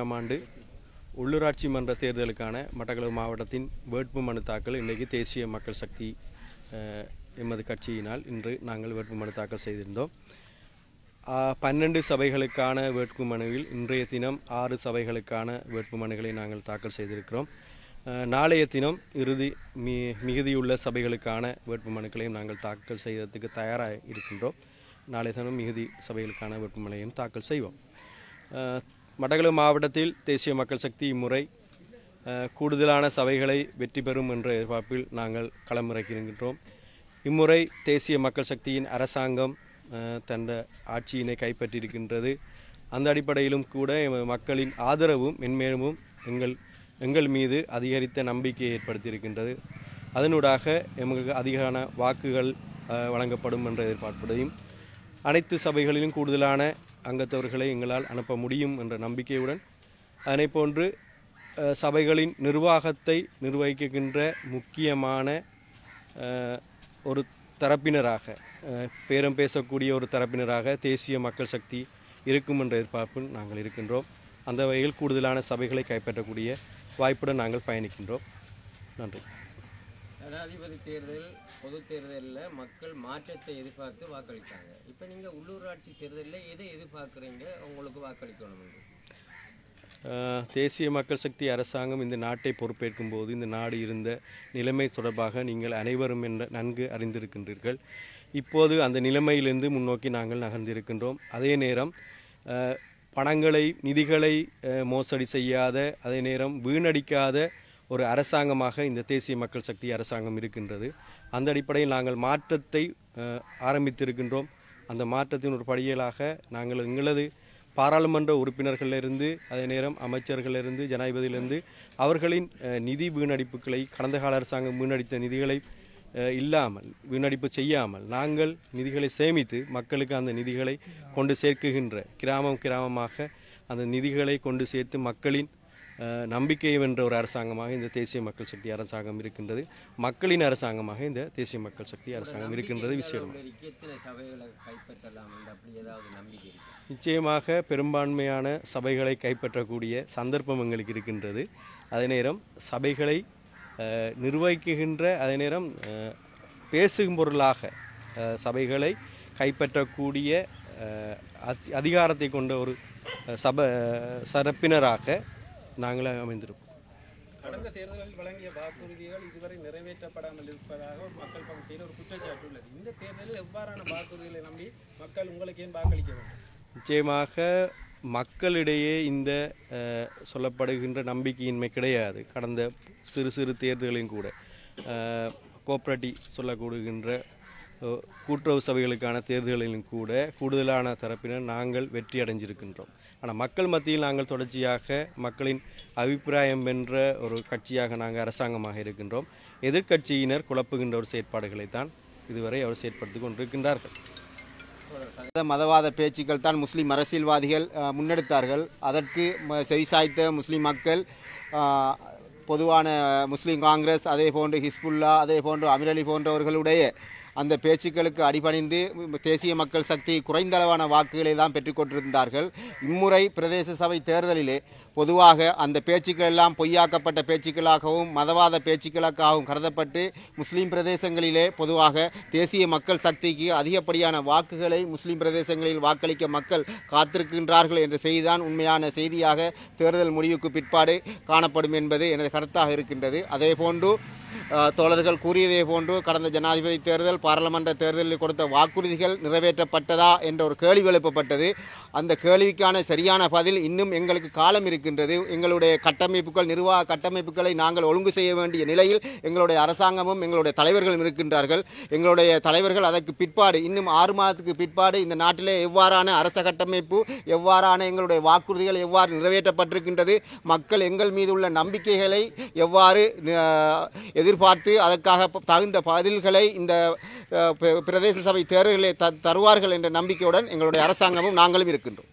ஆண்டு உள்ளூராட்சி மன்ற தேர்தலுக்கான மட்டக்களப்பு மாவட்டத்தின் வேட்பு மனு தாக்கல் இன்றைக்கு தேசிய மக்கள் சக்தி எமது கட்சியினால் இன்று நாங்கள் வேட்பு மனு தாக்கல் செய்திருந்தோம். 12 சபைகளுக்கான வேட்பு மனுவில் இன்றைய தினம் 6 சபைகளுக்கான வேட்பு மனுகளை நாங்கள் தாக்கல் செய்திருக்கிறோம். நாளைய தினம் மிகுதியுள்ள சபைகளுக்கான வேட்பு மனுக்களையும் நாங்கள் தாக்கல் செய்வதற்கு தயாராக இருக்கின்றோம். நாளைய தினம் மிகுதி சபைகளுக்கான வேட்பு மனுவையும் தாக்கல் செய்வோம். மட்டக்களப்பு மாவட்டத்தில் தேசிய மக்கள் சக்தி இம்முறை கூடுதலான சபைகளை வெற்றி பெறும் என்ற எதிர்பார்ப்பில் நாங்கள் களமிறக்கின்றோம். இம்முறை தேசிய மக்கள் சக்தியின் அரசாங்கம் தந்த ஆட்சியினை கைப்பற்றியிருக்கின்றது. அந்த அடிப்படையிலும் கூட மக்களின் ஆதரவும் மென்மேலும் எங்கள் மீது அதிகரித்த நம்பிக்கையை ஏற்படுத்தியிருக்கின்றது. அதனூடாக எமக்கு அதிகமான வாக்குகள் வழங்கப்படும் என்ற எதிர்பார்ப்பதையும் அனைத்து சபைகளிலும் கூடுதலான அங்கத்தவர்களை எங்களால் அனுப்ப முடியும் என்ற நம்பிக்கையுடன் அதனை போன்று சபைகளின் நிர்வாகத்தை நிர்வகிக்கின்ற முக்கியமான ஒரு தரப்பினராக பேரம் பேசக்கூடிய ஒரு தரப்பினராக தேசிய மக்கள் சக்தி இருக்கும் என்ற எதிர்பார்ப்பில் நாங்கள் இருக்கின்றோம். அந்த வகையில் கூடுதலான சபைகளை கைப்பற்றக்கூடிய வாய்ப்புடன் நாங்கள் பயணிக்கின்றோம். நன்றி. ஜனாதிபதி தேர்தல் பொது தேர்தலில் மக்கள் மாற்றத்தை எதிர்பார்த்து வாக்களித்தாங்க. இப்போ நீங்கள் உள்ளூராட்சி தேர்தலில் எதை எதிர்பார்க்குறீங்க, உங்களுக்கு வாக்களிக்கணும்? தேசிய மக்கள் சக்தி அரசாங்கம் இந்த நாட்டை பொறுப்பேற்கும் போது இந்த நாடு இருந்த நிலைமை தொடர்பாக நீங்கள் அனைவரும் நன்கு அறிந்திருக்கின்றீர்கள். இப்போது அந்த நிலைமையிலிருந்து முன்னோக்கி நாங்கள் நகர்ந்திருக்கின்றோம். அதே நேரம் நிதிகளை மோசடி செய்யாத, அதே நேரம் வீணடிக்காத ஒரு அரசாங்கமாக இந்த தேசிய மக்கள் சக்தி அரசாங்கம் இருக்கின்றது. அந்த அடிப்படையில் நாங்கள் மாற்றத்தை ஆரம்பித்திருக்கின்றோம். அந்த மாற்றத்தின் ஒரு படியலாக நாங்கள் எங்களது பாராளுமன்ற உறுப்பினர்களிலிருந்து, அதே நேரம் அமைச்சர்களிலிருந்து, ஜனாதிபதியிலிருந்து அவர்களின் நிதி வீணடிப்புகளை, கடந்த கால அரசாங்கம் வீணடித்த நிதிகளை இல்லாமல் வீணடிப்பு செய்யாமல் நாங்கள் நிதிகளை சேமித்து மக்களுக்கு அந்த நிதிகளை கொண்டு சேர்க்குகின்ற கிராமமாக அந்த நிதிகளை கொண்டு சேர்த்து மக்களின் நம்பிக்கையை வென்ற ஒரு அரசாங்கமாக இந்த தேசிய மக்கள் சக்தி அரசாங்கம் இருக்கின்றது. மக்களின் அரசாங்கமாக இந்த தேசிய மக்கள் சக்தி அரசாங்கம் இருக்கின்றது. விஷயம் நிச்சயமாக பெரும்பான்மையான சபைகளை கைப்பற்றக்கூடிய சந்தர்ப்பம் எங்களுக்கு இருக்கின்றது. அதே நேரம் சபைகளை நிர்வகிக்கின்ற, அதே நேரம் பேசும் பொருளாக சபைகளை கைப்பற்றக்கூடிய அதிகாரத்தை கொண்ட ஒரு சரப்பினராக நாங்கள் அமைந்திருப்போம். கடந்த தேர்தலில் வழங்கிய வாக்குறுதிகள் இதுவரை நிறைவேற்றப்படாமல் இருப்பதாக மக்கள் பகுதியில் ஒரு குற்றச்சாட்டு உள்ளது. இந்த தேர்தலில் எவ்வாறான வாக்குறுதிகளை நம்பி மக்கள் உங்களுக்கு ஏன் வாக்களிக்க வேண்டும்? நிச்சயமாக மக்களிடையே இந்த சொல்லப்படுகின்ற நம்பிக்கையின்மை கிடையாது. கடந்த சிறு தேர்தலிலும் கூட கோஆபரேட்டிவ் சொல்லக்கூடுகின்ற கூட்டுறவு சபைகளுக்கான தேர்தல்களிலும் கூட கூடுதலான தரப்பினர் நாங்கள் வெற்றி அடைஞ்சிருக்கின்றோம். ஆனால் மக்கள் மத்தியில் நாங்கள் தொடர்ச்சியாக மக்களின் அபிப்பிராயம் வென்ற ஒரு கட்சியாக நாங்கள் அரசாங்கமாக இருக்கின்றோம். எதிர்க்கட்சியினர் குழப்புகின்ற ஒரு செயற்பாடுகளைத்தான் இதுவரை அவர் செயற்படுத்தி கொண்டிருக்கின்றார்கள். மதவாத பேச்சுக்கள் தான் முஸ்லீம் அரசியல்வாதிகள் முன்னெடுத்தார்கள். அதற்கு செவிசாய்த்த முஸ்லீம் மக்கள், பொதுவான முஸ்லீம் காங்கிரஸ், அதே போன்று ஹிஸ்புல்லா, அதே போன்று அமீர் போன்றவர்களுடைய அந்த பேச்சுக்களுக்கு அடிபணிந்து தேசிய மக்கள் சக்தி குறைந்தளவான வாக்குகளை தான் பெற்றுக்கொண்டிருந்தார்கள். இம்முறை பிரதேச சபை தேர்தலிலே பொதுவாக அந்த பேச்சுக்கள் எல்லாம் பொய்யாக்கப்பட்ட பேச்சுக்களாகவும் மதவாத பேச்சுக்களாகவும் கருதப்பட்டு முஸ்லீம் பிரதேசங்களிலே பொதுவாக தேசிய மக்கள் சக்திக்கு அதிகப்படியான வாக்குகளை முஸ்லீம் பிரதேசங்களில் வாக்களிக்க மக்கள் காத்திருக்கின்றார்கள் என்ற செய்திதான் உண்மையான செய்தியாக தேர்தல் முடிவுக்கு பிற்பாடு காணப்படும் என்பது எனது கருத்தாக இருக்கின்றது. அதே போன்று தோழர்கள் கூறியதே போன்று கடந்த ஜனாதிபதி தேர்தல், பாராளுமன்ற தேர்தலில் கொடுத்த வாக்குறுதிகள் நிறைவேற்றப்பட்டதா என்ற ஒரு கேள்வி எழுப்பப்பட்டது. அந்த கேள்விக்கான சரியான பதில் இன்னும் எங்களுக்கு காலம் இருக்கின்றது. எங்களுடைய கட்டமைப்புகள், நிர்வாக கட்டமைப்புகளை நாங்கள் ஒழுங்கு செய்ய வேண்டிய நிலையில் எங்களுடைய அரசாங்கமும் எங்களுடைய தலைவர்களும் இருக்கின்றார்கள். எங்களுடைய தலைவர்கள் அதற்கு பிற்பாடு இன்னும் 6 மாதத்துக்கு பிற்பாடு இந்த நாட்டிலே எவ்வாறான அரச கட்டமைப்பு, எவ்வாறான எங்களுடைய வாக்குறுதிகள் எவ்வாறு நிறைவேற்றப்பட்டிருக்கின்றது, மக்கள் எங்கள் மீது உள்ள நம்பிக்கைகளை எவ்வாறு எதிர்பார்த்து அதற்காக தகுந்த பதில்களை இந்த பிரதேச சபை தேர்தலிலே தருவார்கள் என்ற நம்பிக்கையுடன் எங்களுடைய அரசாங்கமும் நாங்களும் இருக்கின்றோம்.